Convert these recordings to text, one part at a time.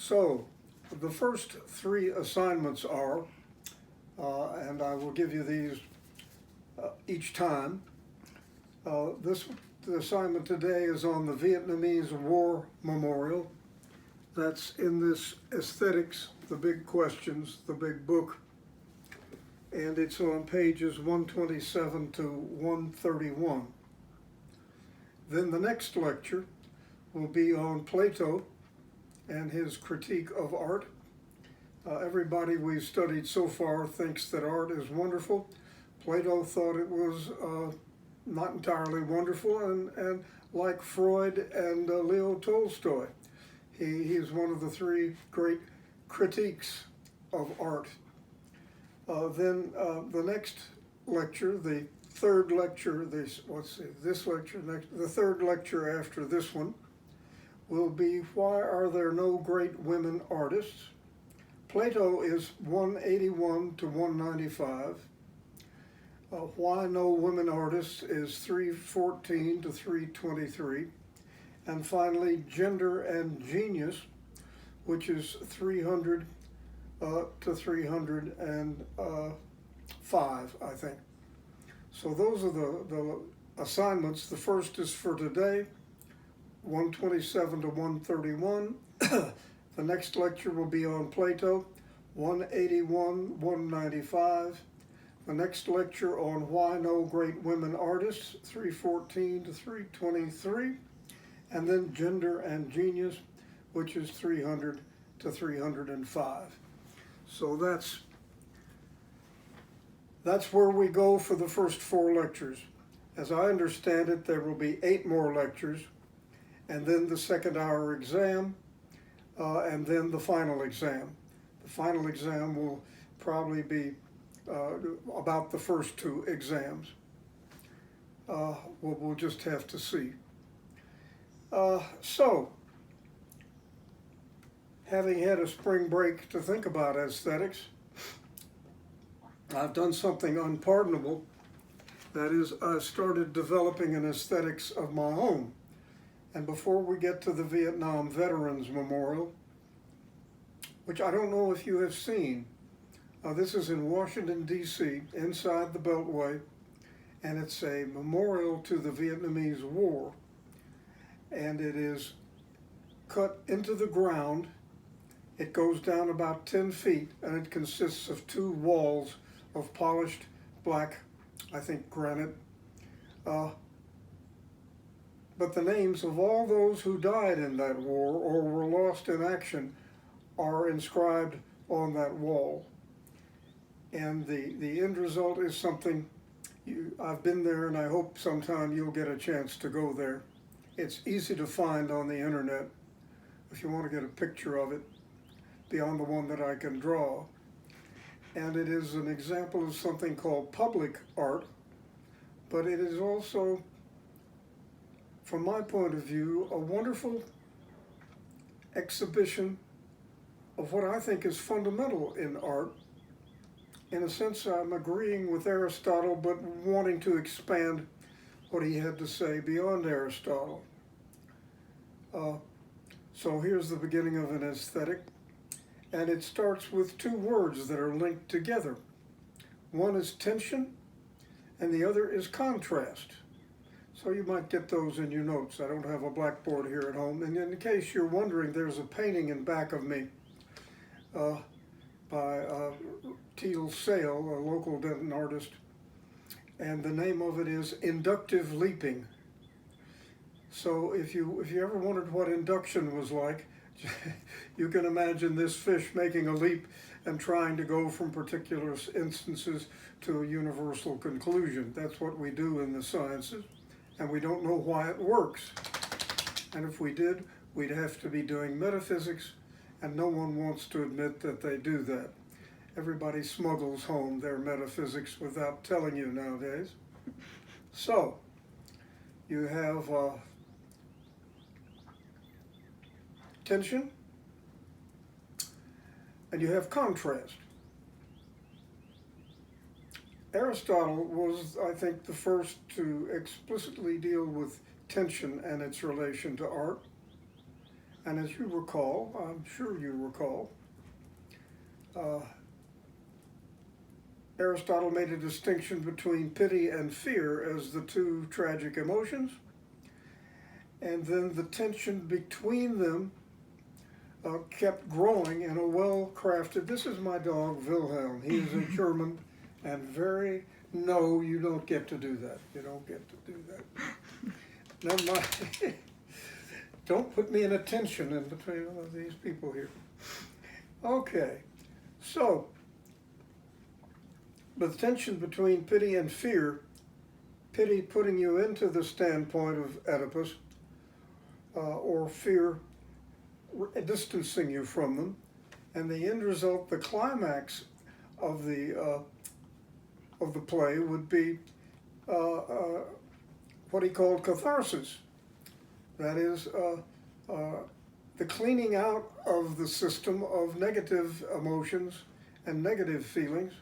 So the first three assignments are, and I will give you these each time. The assignment today is on the Vietnamese War Memorial. That's in this Aesthetics, the Big Questions, the big book. And it's on pages 127 to 131. Then the next lecture will be on Plato and his critique of art. Everybody we've studied so far thinks that art is wonderful. Plato thought it was not entirely wonderful, and like Freud and Leo Tolstoy, he is one of the three great critiques of art. Then the next lecture, the third lecture, the third lecture after this one will be, why are there no great women artists? Plato is 181 to 195. Why no women artists is 314 to 323. And finally, Gender and Genius, which is 300 to 305, I think. So those are the assignments. The first is for today, 127 to 131. The next lecture will be on Plato, 181, 195. The next lecture on why no great women artists, 314 to 323. And then Gender and Genius, which is 300 to 305. So that's where we go for the first four lectures. As I understand it, there will be 8 more lectures, and then the second hour exam, and then the final exam. The final exam will probably be about the first 2 exams. We'll just have to see. So, having had a spring break to think about aesthetics, I've done something unpardonable. That is, I started developing an aesthetics of my own. And before we get to the Vietnam Veterans Memorial, which I don't know if you have seen, this is in Washington, D.C., inside the Beltway, and it's a memorial to the Vietnamese War. And it is cut into the ground. It goes down about 10 feet, and it consists of 2 walls of polished black, I think, granite. But the names of all those who died in that war or were lost in action are inscribed on that wall. And the end result is something, I've been there, and I hope sometime you'll get a chance to go there. It's easy to find on the internet if you want to get a picture of it beyond the one that I can draw. And it is an example of something called public art, but it is also, from my point of view, a wonderful exhibition of what I think is fundamental in art. In a sense, I'm agreeing with Aristotle, but wanting to expand what he had to say beyond Aristotle. So here's the beginning of an aesthetic, and it starts with 2 words that are linked together. One is tension, and the other is contrast. So you might get those in your notes. I don't have a blackboard here at home, and in case you're wondering, there's a painting in back of me by Teal Sale, a local Denton artist, and the name of it is Inductive Leaping. So if you ever wondered what induction was like, you can imagine this fish making a leap and trying to go from particular instances to a universal conclusion. That's what we do in the sciences, and we don't know why it works. And if we did, we'd have to be doing metaphysics, and no one wants to admit that they do that. Everybody smuggles home their metaphysics without telling you nowadays. So, you have tension, and you have contrast. Aristotle was, I think, the first to explicitly deal with tension and its relation to art. And as you recall, I'm sure you recall, uh, Aristotle made a distinction between pity and fear as the two tragic emotions, and then the tension between them kept growing in a well-crafted, this is my dog Wilhelm, he is a German, and very, no, you don't get to do that, you don't get to do that. Never mind, don't put me in a tension in between all of these people here. Okay, so, the tension between pity and fear, pity putting you into the standpoint of Oedipus, or fear distancing you from them, and the end result, the climax of the play would be what he called catharsis. That is the cleaning out of the system of negative emotions and negative feelings,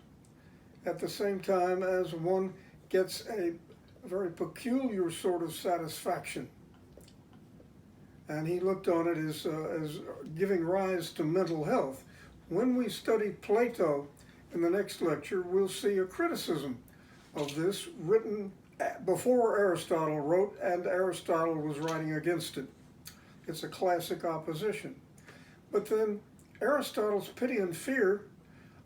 at the same time as one gets a very peculiar sort of satisfaction. And he looked on it as giving rise to mental health. When we study Plato in the next lecture, we'll see a criticism of this written before Aristotle wrote, and Aristotle was writing against it. It's a classic opposition. But then Aristotle's pity and fear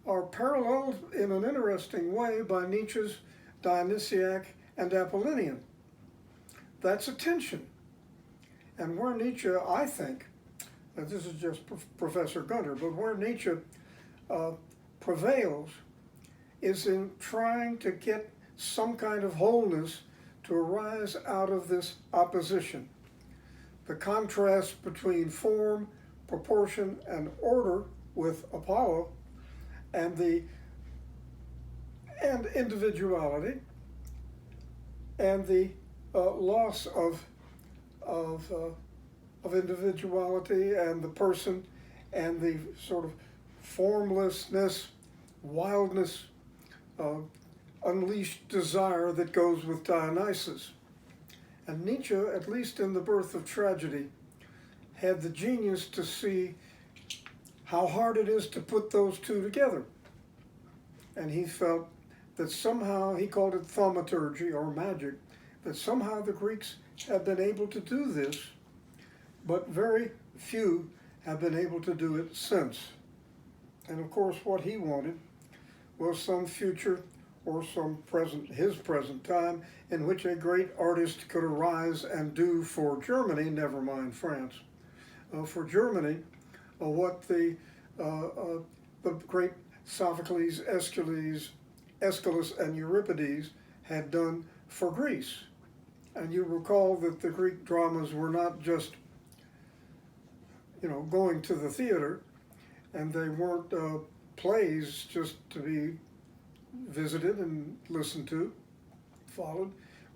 are paralleled in an interesting way by Nietzsche's Dionysiac and Apollinian. That's a tension. And where Nietzsche, I think, and this is just Professor Gunter, but where Nietzsche prevails is in trying to get some kind of wholeness to arise out of this opposition. The contrast between form, proportion, and order with Apollo, and individuality, and the loss of individuality and the person, and the sort of formlessness, wildness, unleashed desire that goes with Dionysus. And Nietzsche, at least in The Birth of Tragedy, had the genius to see how hard it is to put those two together. And he felt that somehow, he called it thaumaturgy or magic, that somehow the Greeks have been able to do this, but very few have been able to do it since. And of course, what he wanted was some future or some present, his present time, in which a great artist could arise and do for Germany, never mind France, for Germany, what the great Sophocles, Aeschylus, and Euripides had done for Greece. And you recall that the Greek dramas were not just, going to the theater, and they weren't plays just to be visited and listened to, followed.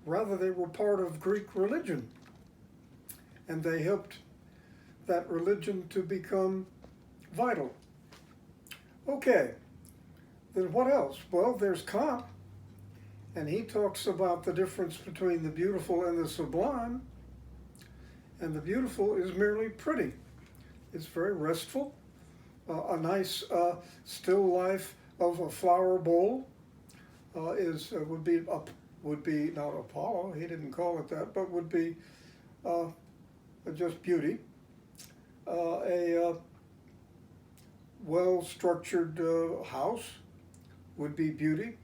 Rather, they were part of Greek religion, and they helped that religion to become vital. Okay, then what else? Well, there's Kant, and he talks about the difference between the beautiful and the sublime, and the beautiful is merely pretty. It's very restful, a nice still life of a flower bowl would be not Apollo, he didn't call it that, but would be just beauty. A well-structured house would be beauty.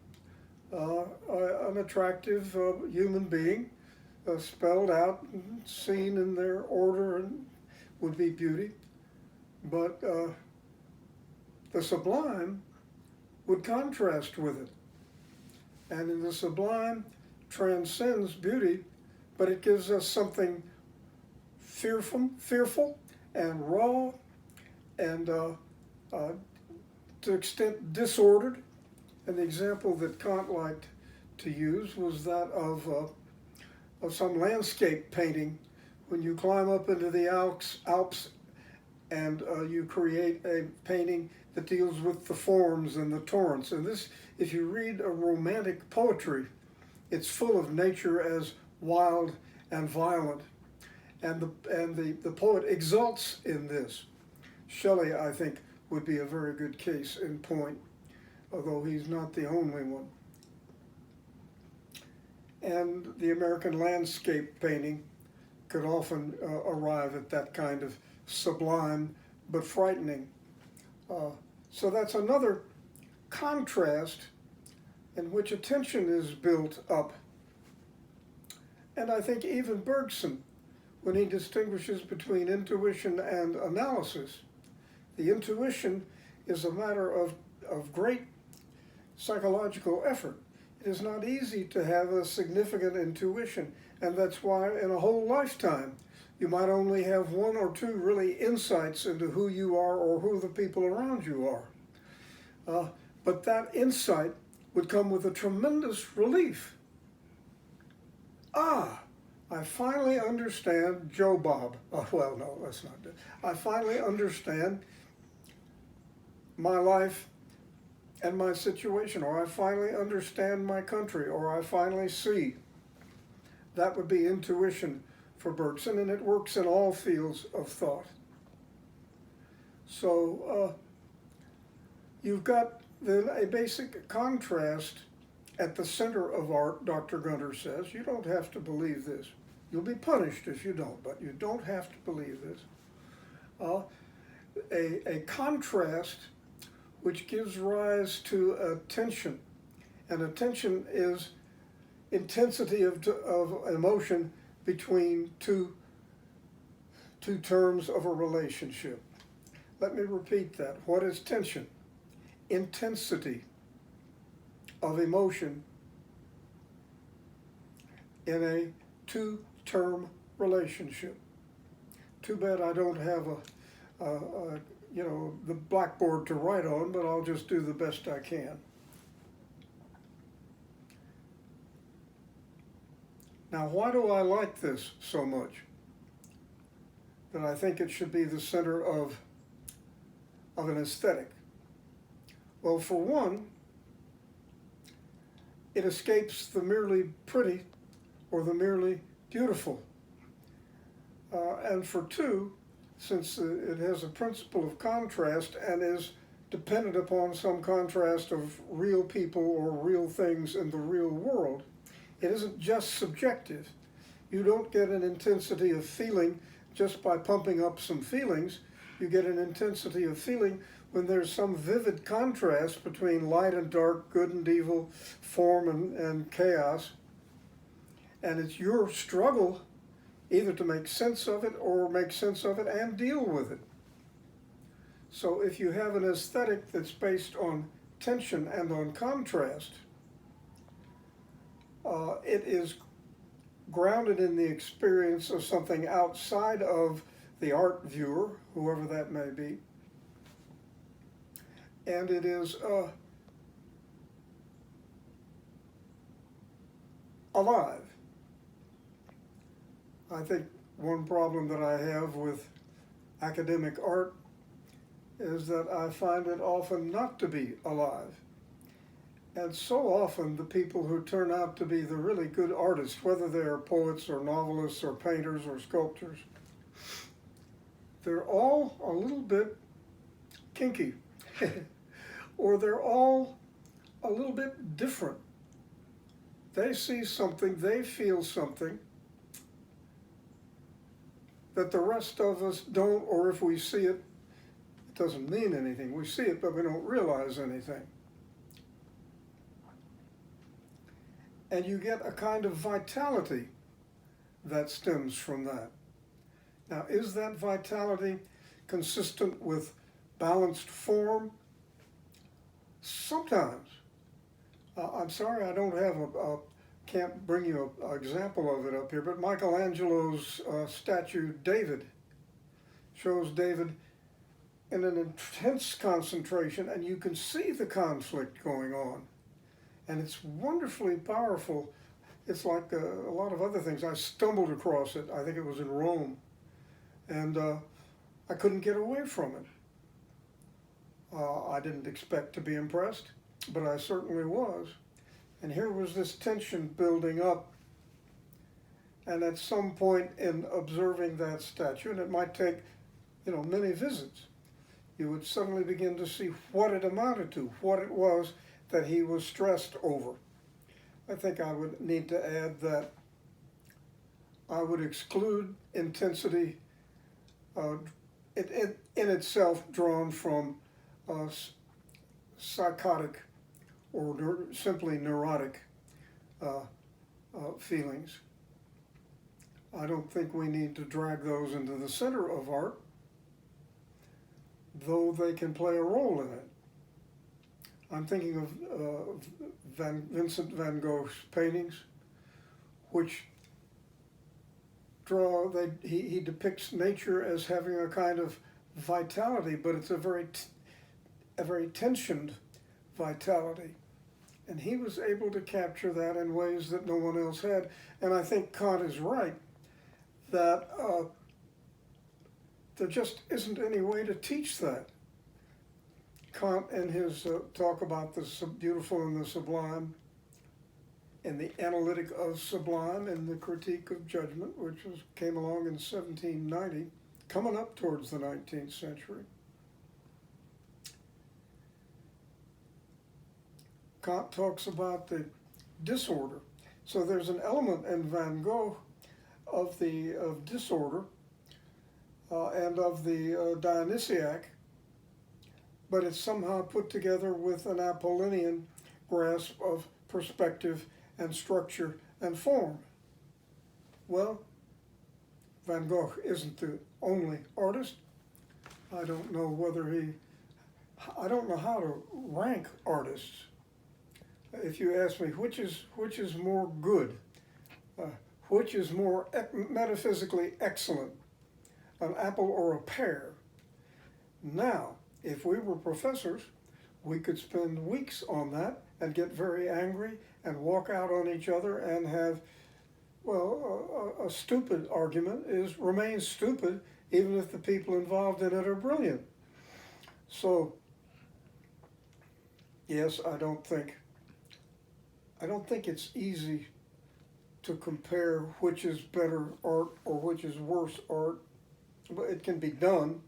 An attractive human being, spelled out and seen in their order, and would be beauty. But the sublime would contrast with it. And in the sublime transcends beauty, but it gives us something fearful and raw, and to an extent disordered. And the example that Kant liked to use was that of some landscape painting. When you climb up into the Alps and you create a painting that deals with the forms and the torrents. And this, if you read a romantic poetry, it's full of nature as wild and violent. the poet exults in this. Shelley, I think, would be a very good case in point, although he's not the only one. And the American landscape painting could often arrive at that kind of sublime but frightening. So that's another contrast in which attention is built up. And I think even Bergson, when he distinguishes between intuition and analysis, the intuition is a matter of great psychological effort. It is not easy to have a significant intuition, and that's why in a whole lifetime you might only have one or two really insights into who you are or who the people around you are. But that insight would come with a tremendous relief. I finally understand Joe Bob. Oh, well, no, that's not it. I finally understand my life and my situation, or I finally understand my country, or I finally see. That would be intuition for Bergson, and it works in all fields of thought. So you've got then a basic contrast at the center of art, Dr. Gunter says. You don't have to believe this. You'll be punished if you don't, but you don't have to believe this. A contrast which gives rise to a tension, and a tension is intensity of emotion between two terms of a relationship. Let me repeat that. What is tension? Intensity of emotion in a two-term relationship. Too bad I don't have the blackboard to write on, but I'll just do the best I can. Now, why do I like this so much? That I think it should be the center of an aesthetic. Well, for one, it escapes the merely pretty or the merely beautiful. And for two, since it has a principle of contrast and is dependent upon some contrast of real people or real things in the real world, it isn't just subjective. You don't get an intensity of feeling just by pumping up some feelings. You get an intensity of feeling when there's some vivid contrast between light and dark, good and evil, form and chaos. And it's your struggle either to make sense of it or make sense of it and deal with it. So if you have an aesthetic that's based on tension and on contrast, it is grounded in the experience of something outside of the art viewer, whoever that may be. And it is alive. I think one problem that I have with academic art is that I find it often not to be alive. And so often the people who turn out to be the really good artists, whether they are poets or novelists or painters or sculptors, they're all a little bit kinky, or they're all a little bit different. They see something, they feel something that the rest of us don't, or if we see it, it doesn't mean anything. We see it, but we don't realize anything. And you get a kind of vitality that stems from that. Now, is that vitality consistent with balanced form? Sometimes. I'm sorry I don't have can't bring you an example of it up here, but Michelangelo's statue, David, shows David in an intense concentration, and you can see the conflict going on. And it's wonderfully powerful. It's like a lot of other things. I stumbled across it. I think it was in Rome. And I couldn't get away from it. I didn't expect to be impressed, but I certainly was. And here was this tension building up. And at some point in observing that statue, and it might take, many visits, you would suddenly begin to see what it amounted to, what it was that he was stressed over. I think I would need to add that I would exclude intensity in itself drawn from psychotic or simply neurotic feelings. I don't think we need to drag those into the center of art, though they can play a role in it. I'm thinking of Vincent van Gogh's paintings, which he depicts nature as having a kind of vitality, but it's a very tensioned vitality. And he was able to capture that in ways that no one else had. And I think Kant is right that there just isn't any way to teach that. Kant, in his talk about the beautiful and the sublime, and the analytic of sublime and the critique of judgment, which came along in 1790, coming up towards the 19th century. Kant talks about the disorder. So there's an element in Van Gogh of disorder and of the Dionysiac, but it's somehow put together with an Apollinian grasp of perspective and structure and form. Well, Van Gogh isn't the only artist. I don't know how to rank artists. If you ask me which is more good, which is more metaphysically excellent, an apple or a pear? Now, if we were professors, we could spend weeks on that and get very angry and walk out on each other and have, a stupid argument remains stupid even if the people involved in it are brilliant. So, yes, I don't think it's easy to compare which is better art or which is worse art, but it can be done.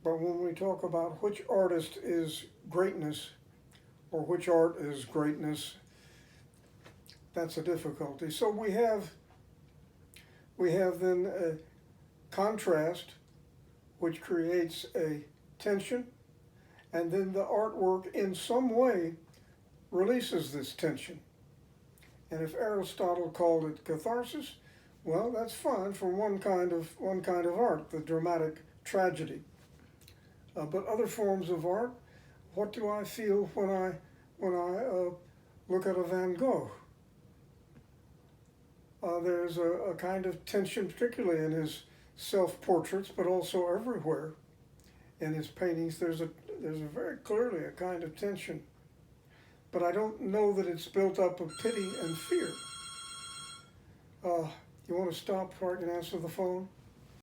But when we talk about which artist is greatness or which art is greatness, that's a difficulty. So we have then a contrast which creates a tension, and then the artwork in some way releases this tension. And if Aristotle called it catharsis, well, that's fine for one kind of art, the dramatic tragedy. But other forms of art, what do I feel when I look at a Van Gogh? There's a kind of tension, particularly in his self-portraits, but also everywhere in his paintings. There's a very clearly a kind of tension. But I don't know that it's built up of pity and fear. You want to stop before I can answer the phone?